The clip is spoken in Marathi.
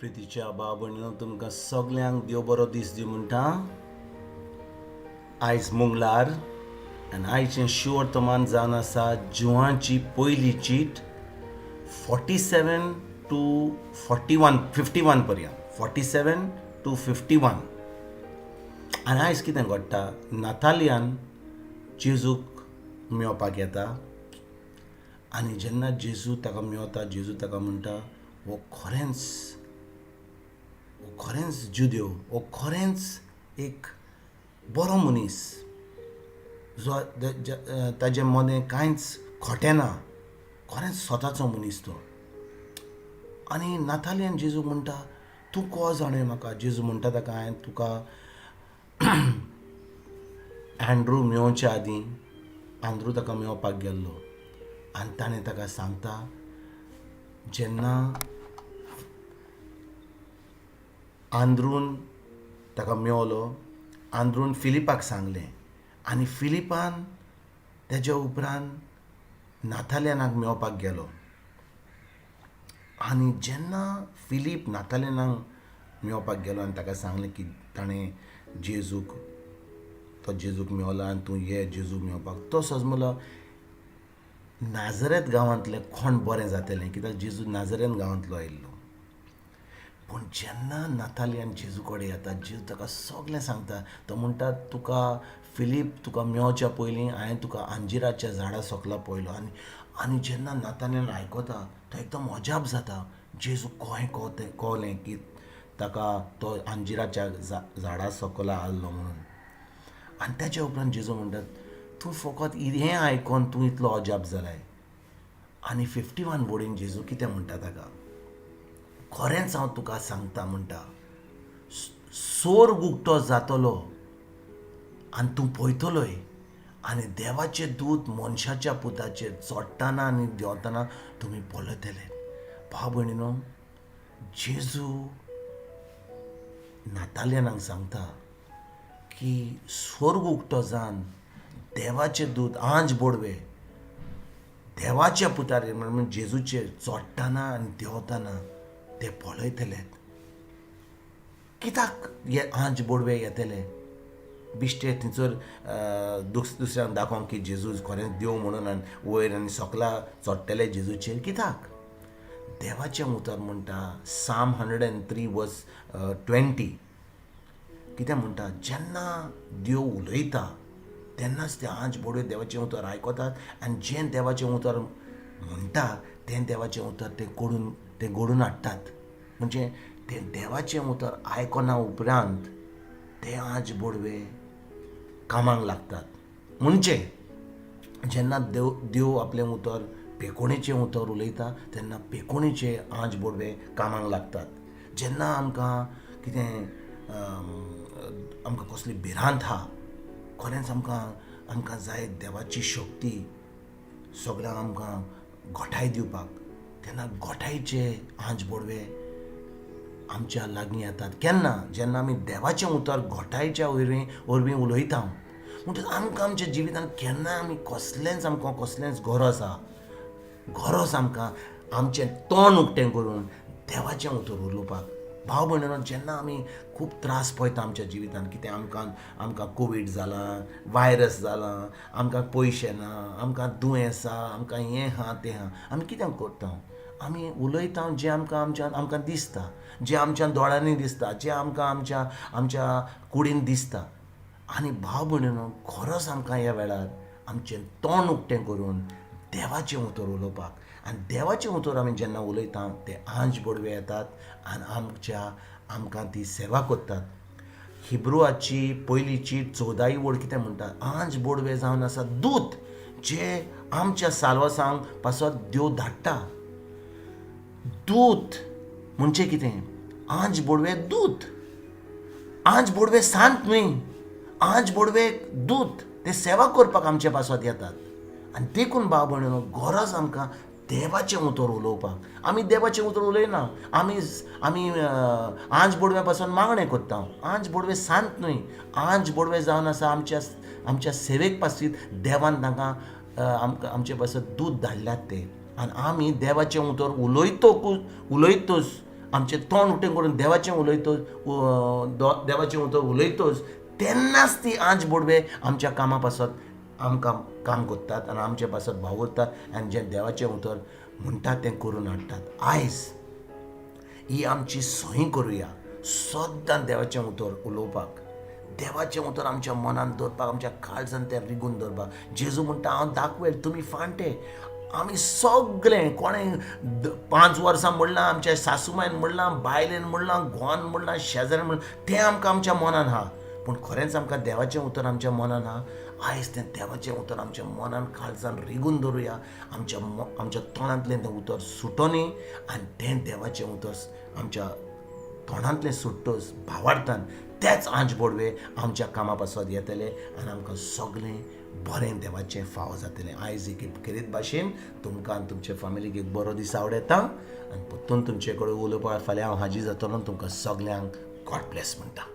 प्रितीच्या भाव भयणीनो, तुमकां सगल्यांक देव बरो दीस दी म्हणटा. आयज मंगळार आनी आयचें शिवर्तमान जावन आसा जुवाची पयली चीट 47 to 41 51 पर्यंत 47 to 51. आनी आयज कितें घडटा, नातालियान जेजूक मेळपाक येता आनी जेन्ना जेजू ताका मेळता, जेजू ताका म्हणटा, हो खरेंच जुदेव, हो खरेंच एक बरो मनीस, जो ताजे मदें कांयच खोटें ना, खरेंच स्वताचो मनीस तो. आनी नातालियान जेजू म्हणटा, तूं को जाणय म्हाका. जेजू म्हणटा ताका, हांवें तुका एंड्रू मेळोवच्या आदीं आंद्रू ताका मेळपाक गेल्लो आनी ताणें ताका सांगता, जेन्ना आंद्रून ताका मेळलो, आंद्रून फिलिपाक सांगलें आनी फिलिपान तेज्या उपरांत नातालियानाक मेळपाक गेलो. आनी जेन्ना फिलीप नातालियानाक मेळपाक गेलो आनी ताका सांगलें की ताणें जेजूक मेळलो आनी तूं ये जेजूक मेळपाक, तो समजलो नाजरेत गांवांतलें कोण बरें जातलें, कित्याक जेजू नाजरेत गांवांतलो आयिल्लो. पूण जेन्ना नातालियान जेजू कडेन येता, जेजू ताका सगलें सांगता. तो म्हणटा, फिलीप तुका मेळच्या पयलीं हांवें तुका अंजिराच्या झाडा सकला पळयलो. आनी जेन्ना नातालियान आयकता, तो एकदम अजाप जाता. जेजू कळलें की ताका तो अंजिराच्या झाडा सकला आसलो म्हणून. आनी तेच्या उपरांत जेजू म्हणटा, तूं फकत हें आयकोन तूं इतलो अजाप जालाय. आनी 51 बोडीन जेजू कितें म्हणटा ताका, खरेंच हांव तुका सांगता म्हणटा, स्वर्ग उक्तो जातलो आनी तूं पळयतलोय आनी देवाचे दूत मनशाच्या पुताचेर चडटाना आनी देंवतना तुमी पळयतले. भाव भयणीनो, जेजू नातालियानाक सांगता की स्वर्ग उक्तो जावन देवाचे दूत आंज बोडवे देवाच्या पुताचेर म्हणजे जेजूचेर चडटाना आनी देंवतना ते पळयतलेत. कित्याक हे आंज बोडवे येतले बिश्टे थंयसर दुसऱ्यांक दाखोवंक की जेजू खरेंच देव म्हणून आनी वयर आनी सकला चडटले जेजूचेर. कित्याक देवाचें उतर म्हणटा, साम 103 वर्स 20 कितें म्हणटा, जेन्ना देव उलयता तेन्नाच ते आंज बोडवे देवाचें उतर आयकतात आनी जें देवाचें उतर म्हणटा तें देवाचें उतर ते घडून हाडटात. म्हणजे ते देवाचें उतर आयकना उपरांत ते आंज बोडवे कामाक लागतात. म्हणजे जेन्ना देव आपलें उतर पेकोणेचें उतर उलयता तेन्ना पेकोणेचे आंज बोडवे कामाक लागतात. जेन्ना आमकां कितें आमकां कसली भिरांत आहा, खरेंच आमकां जाय देवाची शक्ती सगळ्यांक आमकां घोटाय दिवपाक, तेन्ना घोटायेचे आंज बोडवे आमच्या लागीं येतात. केन्ना, जेन्ना आमी देवाचें उतर घोटायेच्या वरवीं उलयता. म्हणटच आमकां आमच्या जिवितांत केन्ना आमी कसलेंच गरज आमकां आमचें तोंड उक्तें करून देवाचें उतर उलोवपाक. भाव भयणीनो, जेन्ना आमी खूब त्रास पळयता आमच्या जिवितांत, कितें आमकां कोवीड जालां, वायरस जालां, आमकां पयशे ना, आमकां दुयेंसां, आमकां हें आहा तें आहा, आमी कितें करता, आमी उलयता जें आमकां दिसता, जें आमच्या दोळ्यांनी दिसता, जें आमच्या कुडीन दिसता. आनी भाव भयणीनो, खरोच आमकां ह्या वेळार आमचें तोंड उक्तें करून देवाचें उतर उलोवपाक. आनी देवाचें उतर आमी जेन्ना उलयता ते आंज बोडवे येतात आनी आमकां ती सेवा करतात. हिब्रुवाची पयली चीट 14 वड कितें म्हणटा, आंज बोडवे जावन आसा दूत जे आमच्या साल्वासांक पासत देव धाडटा. दूत म्हणजे कितें, आंज बोडवे दूत, आंज बोडवे सांत न्हय, आंज बोडवे दूत, ते सेवा करपाक आमचे पासत येतात. आनी देखून भाव भयणीनो, गरज आमकां देवाचें उतर उलोवपाक. आमी देवाचें उतर उलयना, आमी आंज बोडव्या पासून मागणें करता. आंज बोडवे सांत न्हय, आंज बोडवे जावन आसा आमच्या सेवेक पासत देवान तांकां आमचे पासत दूत धाडल्यात ते. आनी आमी देवाचें उतर उलयतूच आमचें तोंड उटें करून देवाचें उलयतोच देवाचें उतर उलयतोच तेन्नाच ती आंच बोडवे आमच्या कामा पासत आमकां काम करतात आनी आमचे पासत वावुरतात आनी जें देवाचें उतर म्हणटात तें करून हाडटात. आयज ही आमची सवय करुया सद्दां देवाचें उतर उलोवपाक, देवाचें उतर आमच्या मनान दवरपाक, आमच्या काळजान तें रिगून दवरपाक. जेजू म्हणटा हांव दाखवेल, तुमी फांटे. आमी सगळे कोणें 5 वर्सां म्हणलां, आमच्या सासूमायन म्हणलां, बायलेन म्हणलां, घोवान म्हणलां, शेजाऱ्यान म्हणलां, तें आमकां आमच्या मनान आहा. पूण खरेंच आमकां देवाचें उतर आमच्या मनान आहा. आयज तें देवाचें उतर आमच्या मनान काळजान रिगून दवरुया. आमच्या तोंडांतलें तें उतर सुटोनी आनी तें देवाचें उतर आमच्या तोंडांतलें सुट्टोच भावार्थान तेच आंच बोडवे आमच्या कामा पासत येतले आनी आमकां सगळें बरें देवाचें फावो जातलें. आयज एक खेरीत भाशेन तुमकां आनी तुमचे फॅमिलीक एक बरो दीस आवडेता आनी परतून तुमचे कडेन उलोवपाक फाल्यां हांव हाजीर जातलो. तुमकां सगल्यांक गॉड ब्लेस म्हणटा.